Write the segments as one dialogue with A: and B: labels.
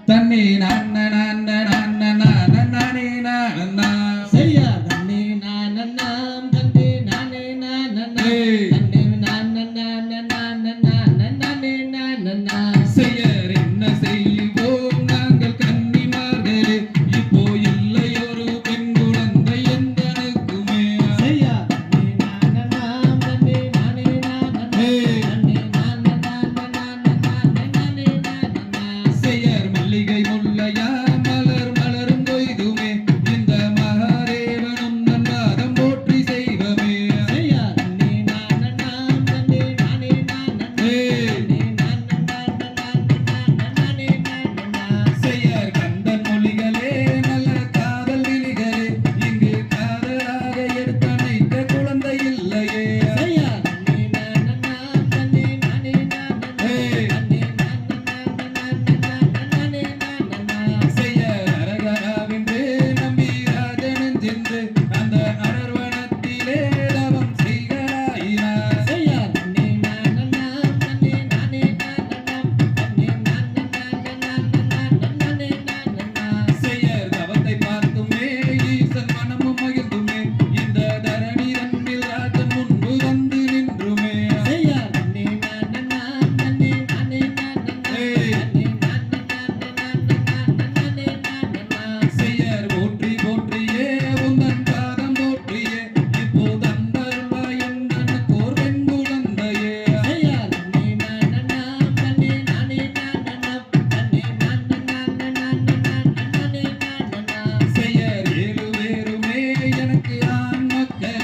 A: தன்னே நான நான நான நான நானே நான
B: செய்யா தன்னே நான நாம் தன்னே நானே நான தன்னே நான நான நான நான நானே நான
A: செய்யர் என்ன செய்வோம் நாங்கள் கன்னிமார்களே இப்போ இல்லை ஒரு பெண் குழந்தை எந்தனுக்குமே
B: செய்யா தன்னே நான நாம் தன்னே நானே நான தன்னே நான நான நான நானே நான
A: செய்யர் மல்லிகை முல்லையா மலர் மலரும் கொய்துமே இந்த மகாதேவனும் நன்பாதம் போற்றி செய்வமே
B: செய்யா தன்னே நான நாம் தன்னே நானே நான தன்னே நான நான நானே நான
A: செய்யர் கந்தன் மொழிகளே நல்ல காதல் விழிகளே இங்கு காதலாக எடுத்தணைக்க குழந்தை இல்லையே
B: செய்யா தன்னே நான நாம் தன்னே நானே நான தன்னே நான நான நானே நான
A: செய்யர் அரகராவென்று நம்பி ராஜனன் சென்று அந்த அரர்வனத்திலே தவம் செய்கிறாயினார்
B: செய்யா தன்னே நான நாம் தன்னே நானே நான தன்னே நான நான நானே நான
A: செய்யர் தவத்தை பார்த்துமே ஈசன் மனமும் மகிழ்ந்துமே இந்த தரணி தன்னில் ராஜன் முன்பு வந்து நின்றுமே
B: செய்யா தன்னே நான நாம் தன்னே நானே நான தன்னே நான நானே நான
A: செய்யர் போற்றி போற்றியே உந்தன் பாதம் போற்றியே இப்போ தந்தருள்வாய் எந்தனுக்கு ஓர் பெண் குழந்தையே
B: செய்யா தன்னே நான நாம் தன்னே நானே நான தன்னே நான நானே நான
A: செய்யர் ஏழு பேருமே எனக்கு ஆண் மக்களே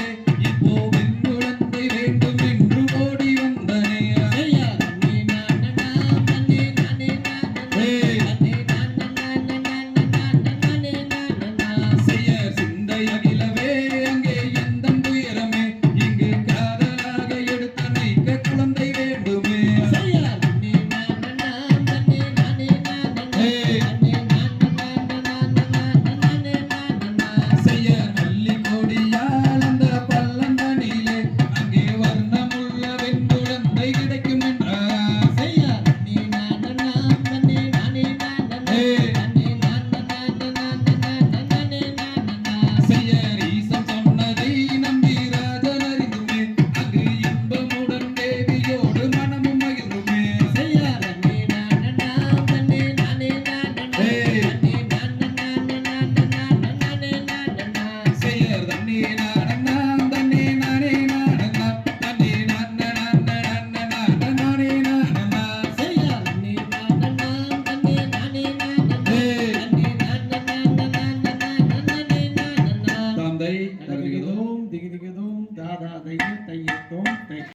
A: இப்போ பெண் குழந்தை வேண்டும் என்று ஓடி வந்தனே
B: செய்யா தன்னே நான நாம் தன்னே நானே நான தன்னே நான நானே நான
A: செய்யர் சிந்தை அகிலவே அங்கே எந்தன் துயரமே இங்கு காதலாக எடுத்தணைக்க குழந்தை வேண்டுமே
B: செய்யா தன்னே நான நாம் தன்னே நானே நான தன்னே நானே நான
A: செய்யர் மல்லி கொடியால் அந்த பள்ளந்தனிலே அங்கே வர்ணமுள்ள பெண் குழந்தை கிடைக்கும் என்றார்
B: செய்யா தன்னே நான நாம் தன்னே நானே நான தன்னே நான நானே நான
A: செய்யர் ஈசன் சொன்னதை நம்பி ராஜன் அறிந்துமே அங்கு இன்பமுடன் தேவியோடு மனமும் மகிழ்ந்துமே
B: செய்யா தன்னே நான நாம் தன்னே நானே நான தன்னே நான நானே நான
A: செய்யர் தன்னே நானண்ணாம் தன்னே நானே நானண்ணாம் தன்னே நான நானே நானண்ணா
B: செய்யா தன்னே நான நாம் தன்னே நானே நான தன்னே நான நானே நான
A: தந்தை
B: தகதிகதோம் திகிதிகதோம் தாதா தைய தையத்தோம் தை